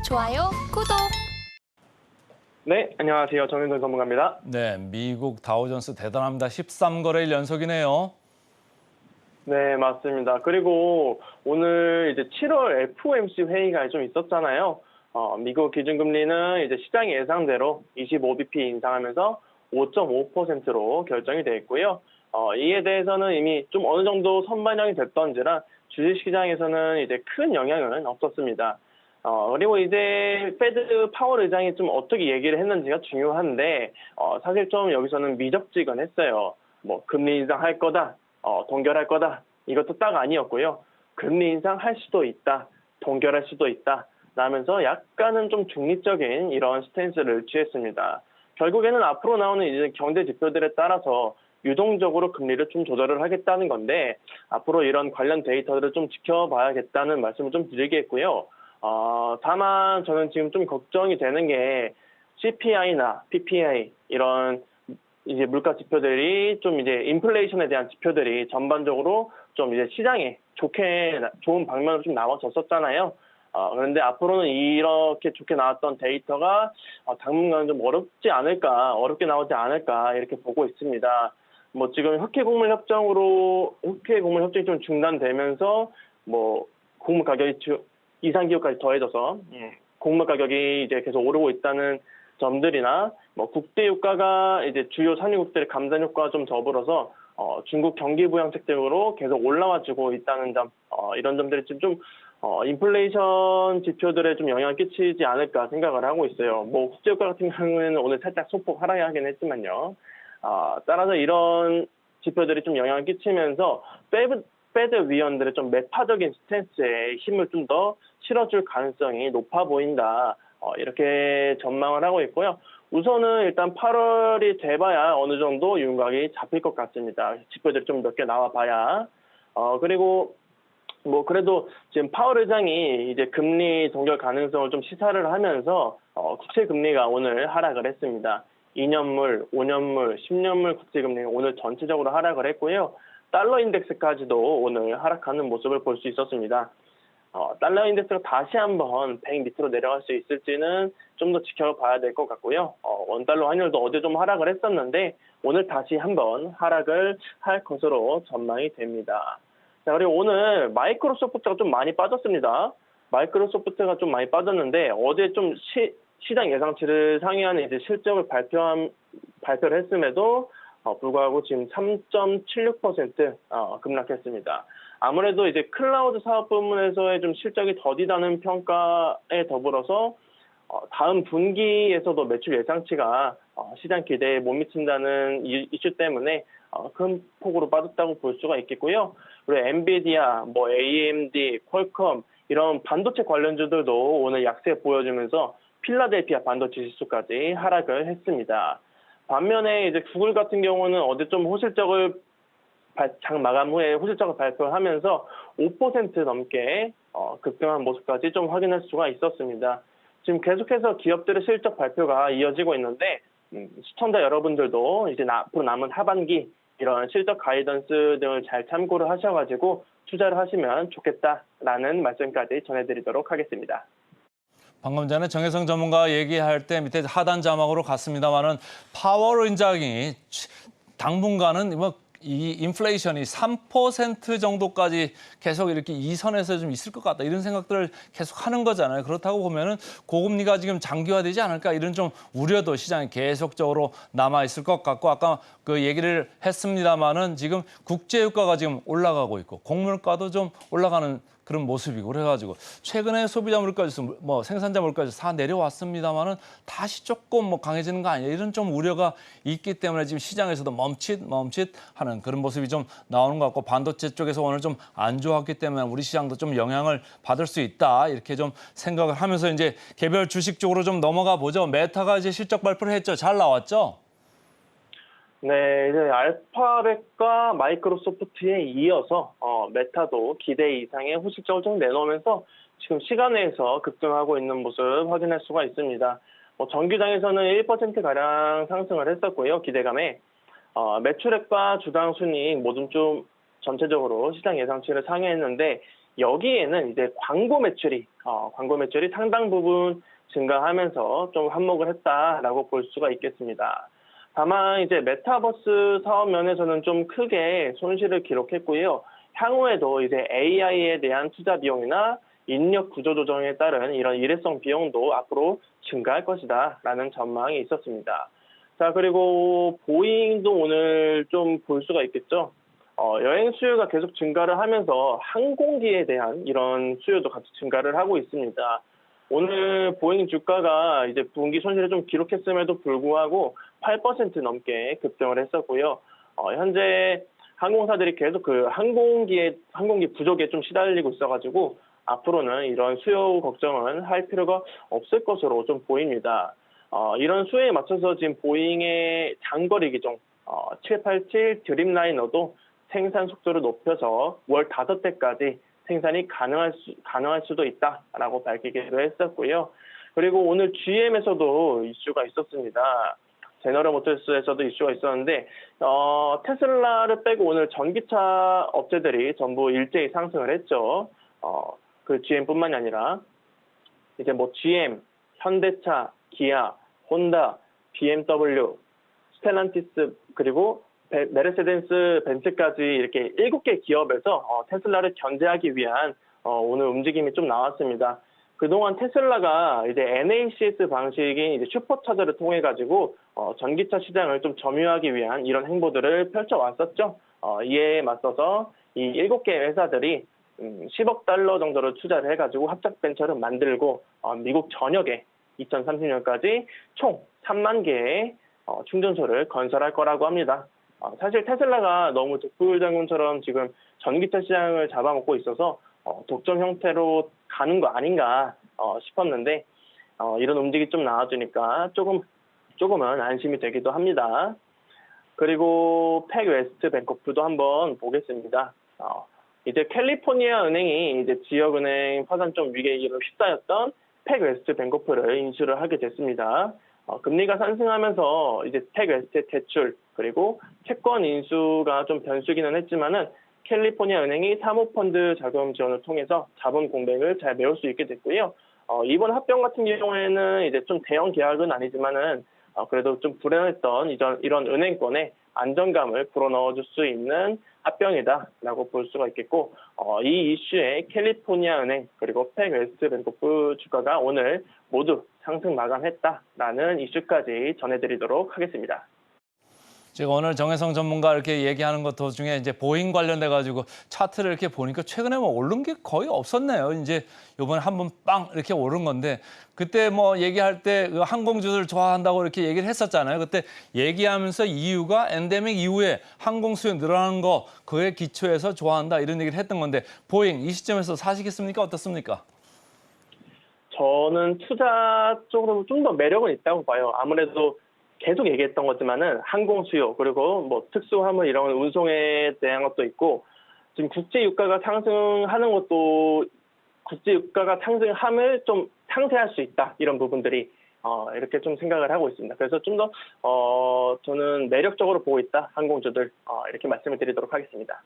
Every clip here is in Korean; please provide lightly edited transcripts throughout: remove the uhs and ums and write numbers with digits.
좋아요, 구독. 네, 안녕하세요. 정윤선 전문가입니다. 네, 미국 다우존스 대단합니다. 13거래일 연속이네요. 네, 맞습니다. 그리고 오늘 이제 7월 FOMC 회의가 좀 있었잖아요. 미국 기준금리는 이제 시장 예상대로 25bp 인상하면서 5.5%로 결정이 돼 있고요. 이에 대해서는 이미 좀 어느 정도 선반영이 됐던지라 주식시장에서는 이제 큰 영향은 없었습니다. 그리고 이제 페드 파월 의장이 좀 어떻게 얘기를 했는지가 중요한데, 사실 좀 여기서는 미적지근했어요. 뭐, 금리 인상할 거다, 동결할 거다, 이것도 딱 아니었고요. 금리 인상할 수도 있다, 동결할 수도 있다, 라면서 약간은 좀 중립적인 이런 스탠스를 취했습니다. 결국에는 앞으로 나오는 이제 경제 지표들에 따라서 유동적으로 금리를 좀 조절을 하겠다는 건데, 앞으로 이런 관련 데이터들을 좀 지켜봐야겠다는 말씀을 좀 드리겠고요. 다만 저는 지금 좀 걱정이 되는 게 CPI나 PPI 이런 이제 물가 지표들이 좀 이제 인플레이션에 대한 지표들이 전반적으로 좀 이제 시장에 좋은 방면으로 좀 나와줬었잖아요. 그런데 앞으로는 이렇게 좋게 나왔던 데이터가 당분간은 좀 어렵게 나오지 않을까 이렇게 보고 있습니다. 뭐 지금 흑해 곡물 협정이 좀 중단되면서 뭐 곡물 가격이 이상 기후까지 더해져서 곡물 가격이 이제 계속 오르고 있다는 점들이나 뭐 국제 유가가 이제 주요 산유국들의 감산 효과와 좀 더불어서 중국 경기 부양책 등으로 계속 올라와주고 있다는 점, 이런 점들이 좀 인플레이션 지표들에 좀 영향을 끼치지 않을까 생각을 하고 있어요. 뭐 국제 유가 같은 경우에는 오늘 살짝 소폭 하락하긴 했지만요. 따라서 이런 지표들이 좀 영향을 끼치면서 페드 위원들의 좀 매파적인 스탠스에 힘을 좀 더 실어줄 가능성이 높아 보인다. 이렇게 전망을 하고 있고요. 우선은 일단 8월이 돼봐야 어느 정도 윤곽이 잡힐 것 같습니다. 지표들이 좀 몇 개 나와봐야. 그리고 뭐 그래도 지금 파월 의장이 이제 금리 동결 가능성을 좀 시사를 하면서 국채 금리가 오늘 하락을 했습니다. 2년물, 5년물, 10년물 국채 금리가 오늘 전체적으로 하락을 했고요. 달러 인덱스까지도 오늘 하락하는 모습을 볼 수 있었습니다. 달러 인덱스가 다시 한번 100 밑으로 내려갈 수 있을지는 좀 더 지켜봐야 될 것 같고요. 원달러 환율도 어제 좀 하락을 했었는데 오늘 다시 한번 하락을 할 것으로 전망이 됩니다. 자, 그리고 오늘 마이크로소프트가 좀 많이 빠졌습니다. 마이크로소프트가 좀 많이 빠졌는데 어제 좀 시장 예상치를 상회하는 이제 실적을 발표를 했음에도 불구하고 지금 3.76% 급락했습니다. 아무래도 이제 클라우드 사업 부문에서의 좀 실적이 더디다는 평가에 더불어서 다음 분기에서도 매출 예상치가 시장 기대에 못 미친다는 이슈 때문에 큰 폭으로 빠졌다고 볼 수가 있겠고요. 그리고 엔비디아, 뭐 AMD, 퀄컴 이런 반도체 관련주들도 오늘 약세 보여주면서 필라델피아 반도체 지수까지 하락을 했습니다. 반면에 이제 구글 같은 경우는 어제 좀 장 마감 후에 호실적을 발표하면서 5% 넘게 급등한 모습까지 좀 확인할 수가 있었습니다. 지금 계속해서 기업들의 실적 발표가 이어지고 있는데 시청자 여러분들도 이제 앞으로 남은 하반기 이런 실적 가이던스 등을 잘 참고를 하셔가지고 투자를 하시면 좋겠다라는 말씀까지 전해드리도록 하겠습니다. 방금 전에 정혜성 전문가 얘기할 때 밑에 하단 자막으로 갔습니다만은 파월 의장이 당분간은 이 인플레이션이 3% 정도까지 계속 이렇게 이 선에서 좀 있을 것 같다 이런 생각들을 계속 하는 거잖아요. 그렇다고 보면은 고금리가 지금 장기화되지 않을까 이런 좀 우려도 시장에 계속적으로 남아 있을 것 같고 아까 그 얘기를 했습니다만은 지금 국제 유가가 지금 올라가고 있고 곡물가도 좀 올라가는 그런 모습이고 그래가지고 최근에 소비자 물가지수, 뭐 생산자 물가지수 다 내려왔습니다만은 다시 조금 뭐 강해지는 거 아니냐 이런 좀 우려가 있기 때문에 지금 시장에서도 멈칫하는 그런 모습이 좀 나오는 것 같고 반도체 쪽에서 오늘 좀 안 좋았기 때문에 우리 시장도 좀 영향을 받을 수 있다 이렇게 좀 생각을 하면서 이제 개별 주식 쪽으로 좀 넘어가 보죠. 메타가 이제 실적 발표를 했죠. 잘 나왔죠? 네, 이제 알파벳과 마이크로소프트에 이어서 메타도 기대 이상의 호실적을 좀 내놓으면서 지금 시간외에서 급등하고 있는 모습 확인할 수가 있습니다. 정규장에서는 1%가량 상승을 했었고요. 기대감에 매출액과 주당 순이익 모두 좀 전체적으로 시장 예상치를 상회했는데 여기에는 이제 광고 매출이 상당 부분 증가하면서 좀 한몫을 했다라고 볼 수가 있겠습니다. 다만 이제 메타버스 사업 면에서는 좀 크게 손실을 기록했고요. 향후에도 이제 AI에 대한 투자 비용이나 인력 구조 조정에 따른 이런 일회성 비용도 앞으로 증가할 것이다라는 전망이 있었습니다. 자, 그리고 보잉도 오늘 좀 볼 수가 있겠죠. 여행 수요가 계속 증가를 하면서 항공기에 대한 이런 수요도 같이 증가를 하고 있습니다. 오늘 보잉 주가가 이제 분기 손실을 좀 기록했음에도 불구하고 8% 넘게 급등을 했었고요. 현재 항공사들이 계속 그 항공기 부족에 좀 시달리고 있어가지고 앞으로는 이런 수요 걱정은 할 필요가 없을 것으로 좀 보입니다. 이런 수요에 맞춰서 지금 보잉의 장거리 기종 787 드림라이너도 생산 속도를 높여서 월 5대까지 생산이 가능할 수도 있다라고 밝히기도 했었고요. 그리고 오늘 GM에서도 이슈가 있었습니다. 제너럴 모터스에서도 이슈가 있었는데 테슬라를 빼고 오늘 전기차 업체들이 전부 일제히 상승을 했죠. 그 GM뿐만이 아니라 이제 뭐 GM, 현대차, 기아, 혼다, BMW, 스텔란티스 그리고 메르세데스 벤츠까지 이렇게 7개 기업에서 테슬라를 견제하기 위한 오늘 움직임이 좀 나왔습니다. 그동안 테슬라가 이제 NACS 방식인 이제 슈퍼차저를 통해 가지고 전기차 시장을 좀 점유하기 위한 이런 행보들을 펼쳐왔었죠. 이에 맞서서 이 7개 회사들이 10억 달러 정도를 투자를 해가지고 합작벤처를 만들고 미국 전역에 2030년까지 총 3만 개의 충전소를 건설할 거라고 합니다. 사실 테슬라가 너무 독불장군처럼 지금 전기차 시장을 잡아먹고 있어서 독점 형태로 가는 거 아닌가 싶었는데 이런 움직임이 좀 나와주니까 조금은 안심이 되기도 합니다. 그리고 팩웨스트 뱅커프도 한번 보겠습니다. 이제 캘리포니아 은행이 이제 지역은행 파산 좀 위기에 휩싸였던 팩웨스트 뱅커프를 인수를 하게 됐습니다. 금리가 상승하면서 이제 팩웨스트의 대출 그리고 채권 인수가 좀 변수기는 했지만은 캘리포니아 은행이 사모펀드 자금 지원을 통해서 자본 공백을 잘 메울 수 있게 됐고요. 이번 합병 같은 경우에는 이제 좀 대형 계약은 아니지만은 그래도 좀 불안했던 이런 은행권에 안정감을 불어넣어줄 수 있는 합병이다라고 볼 수가 있겠고 이 이슈에 캘리포니아 은행 그리고 팩웨스트 뱅커프 주가가 오늘 모두 상승 마감했다라는 이슈까지 전해드리도록 하겠습니다. 제가 오늘 정혜성 전문가 이렇게 얘기하는 것 도중에 이제 보잉 관련돼 가지고 차트를 이렇게 보니까 최근에 뭐 오른 게 거의 없었네요. 이제 이번에 한번 빵 이렇게 오른 건데 그때 뭐 얘기할 때 그 항공주를 좋아한다고 이렇게 얘기를 했었잖아요. 그때 얘기하면서 이유가 엔데믹 이후에 항공 수요 늘어나는 거 그에 기초해서 좋아한다 이런 얘기를 했던 건데 보잉 이 시점에서 사시겠습니까? 어떻습니까? 저는 투자 쪽으로 좀 더 매력은 있다고 봐요. 아무래도 계속 얘기했던 거지만은 항공 수요 그리고 뭐 특수화물 이런 운송에 대한 것도 있고 지금 국제 유가가 상승하는 것도 국제 유가가 상승함을 좀 상쇄할 수 있다 이런 부분들이 이렇게 좀 생각을 하고 있습니다. 그래서 좀 더 저는 매력적으로 보고 있다 항공주들 이렇게 말씀을 드리도록 하겠습니다.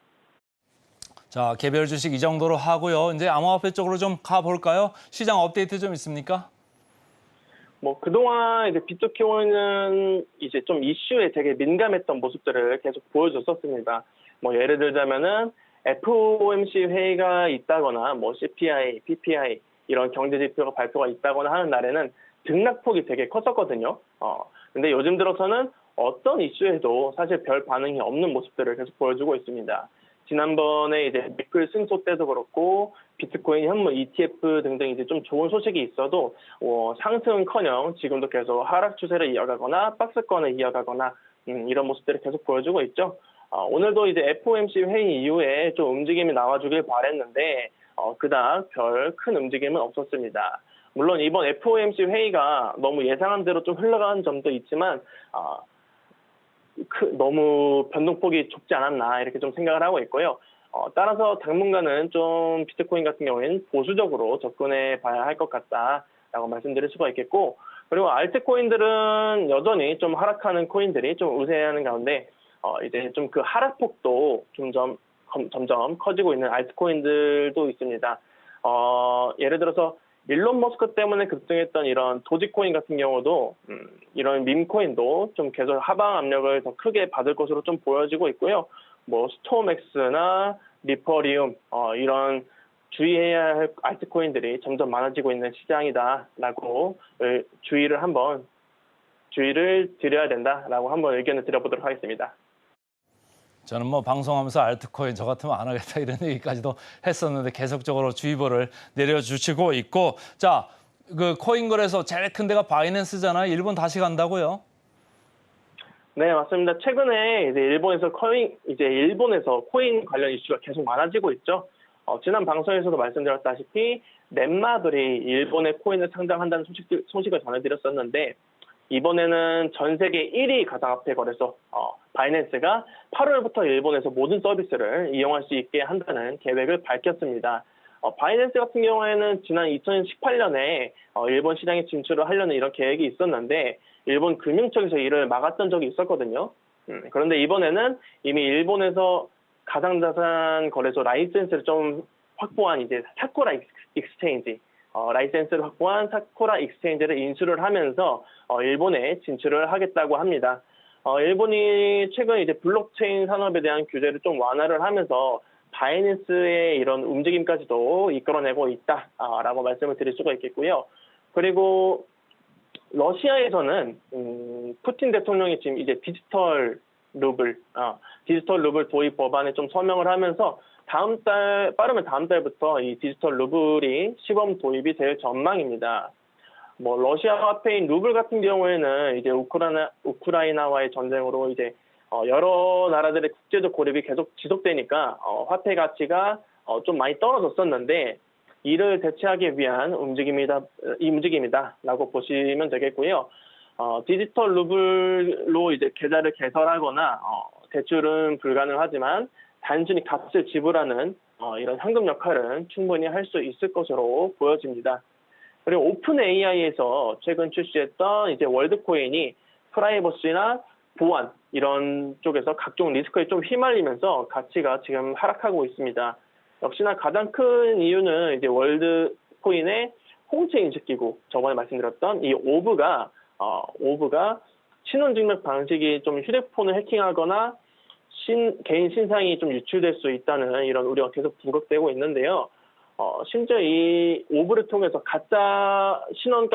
자, 개별 주식 이 정도로 하고요. 이제 암호화폐 쪽으로 좀 가볼까요? 시장 업데이트 좀 있습니까? 뭐 그동안 이제 비트코인은 이제 좀 이슈에 되게 민감했던 모습들을 계속 보여줬었습니다. 뭐 예를 들자면은 FOMC 회의가 있다거나 뭐 CPI, PPI 이런 경제 지표가 발표가 있다거나 하는 날에는 등락폭이 되게 컸었거든요. 근데 요즘 들어서는 어떤 이슈에도 사실 별 반응이 없는 모습들을 계속 보여주고 있습니다. 지난번에 이제 미클 승소 때도 그렇고 비트코인 현물 ETF 등등 이제 좀 좋은 소식이 있어도 상승은커녕 지금도 계속 하락 추세를 이어가거나 박스권을 이어가거나 이런 모습들을 계속 보여주고 있죠. 오늘도 이제 FOMC 회의 이후에 좀 움직임이 나와주길 바랬는데 그닥 별 큰 움직임은 없었습니다. 물론 이번 FOMC 회의가 너무 예상한 대로 좀 흘러가는 점도 있지만 너무 변동폭이 좁지 않았나 이렇게 좀 생각을 하고 있고요. 따라서 당분간은 좀 비트코인 같은 경우에는 보수적으로 접근해 봐야 할 것 같다라고 말씀드릴 수가 있겠고 그리고 알트코인들은 여전히 좀 하락하는 코인들이 좀 우세하는 가운데 이제 좀 그 하락폭도 점점 점점 커지고 있는 알트코인들도 있습니다. 예를 들어서 일론 머스크 때문에 급등했던 이런 도지코인 같은 경우도 이런 밈코인도 좀 계속 하방 압력을 더 크게 받을 것으로 좀 보여지고 있고요. 뭐 스톰엑스나 리퍼리움 이런 주의해야 할 알트코인들이 점점 많아지고 있는 시장이다라고 주의를 드려야 된다라고 한번 의견을 드려보도록 하겠습니다. 저는 뭐 방송하면서 알트코인 저 같으면 안 하겠다 이런 얘기까지도 했었는데 계속적으로 주의보를 내려주시고 있고, 자, 그 코인 거래소 제일 큰 데가 바이낸스잖아요. 일본 다시 간다고요? 네, 맞습니다. 최근에 이제 일본에서 코인 관련 이슈가 계속 많아지고 있죠. 지난 방송에서도 말씀드렸다시피 넷마블이 일본의 코인을 상장한다는 소식을 전해드렸었는데, 이번에는 전 세계 1위 가상화폐 거래소 바이낸스가 8월부터 일본에서 모든 서비스를 이용할 수 있게 한다는 계획을 밝혔습니다. 바이낸스 같은 경우에는 지난 2018년에 일본 시장에 진출을 하려는 이런 계획이 있었는데 일본 금융청에서 이를 막았던 적이 있었거든요. 그런데 이번에는 이미 일본에서 가상자산 거래소 라이센스를 좀 확보한 이제 사쿠라 익스체인지 라이센스를 확보한 사쿠라 익스체인지를 인수를 하면서 일본에 진출을 하겠다고 합니다. 일본이 최근 이제 블록체인 산업에 대한 규제를 좀 완화를 하면서 바이낸스의 이런 움직임까지도 이끌어내고 있다라고 말씀을 드릴 수가 있겠고요. 그리고 러시아에서는 푸틴 대통령이 지금 이제 디지털 루블 도입 법안에 좀 서명을 하면서 빠르면 다음 달부터 이 디지털 루블이 시범 도입이 될 전망입니다. 뭐 러시아 화폐인 루블 같은 경우에는 이제 우크라이나와의 전쟁으로 이제 여러 나라들의 국제적 고립이 계속 지속되니까 화폐 가치가 좀 많이 떨어졌었는데 이를 대체하기 위한 움직임이다라고 보시면 되겠고요. 디지털 루블로 이제 계좌를 개설하거나 대출은 불가능하지만 단순히 값을 지불하는 이런 현금 역할은 충분히 할 수 있을 것으로 보여집니다. 그리고 오픈 AI에서 최근 출시했던 이제 월드코인이 프라이버시나 보안 이런 쪽에서 각종 리스크에 좀 휘말리면서 가치가 지금 하락하고 있습니다. 역시나 가장 큰 이유는 이제 월드코인의 홍채 인식기구, 저번에 말씀드렸던 이 오브가 신원 증명 방식이 좀 휴대폰을 해킹하거나 개인 신상이 좀 유출될 수 있다는 이런 우려가 계속 부각되고 있는데요. 심지어 이 오브를 통해서 가짜 신원을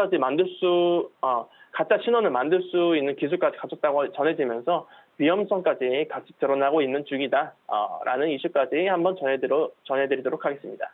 만들 수 있는 기술까지 갖췄다고 전해지면서 위험성까지 같이 드러나고 있는 중이다라는 이슈까지 한번 전해드리도록 하겠습니다.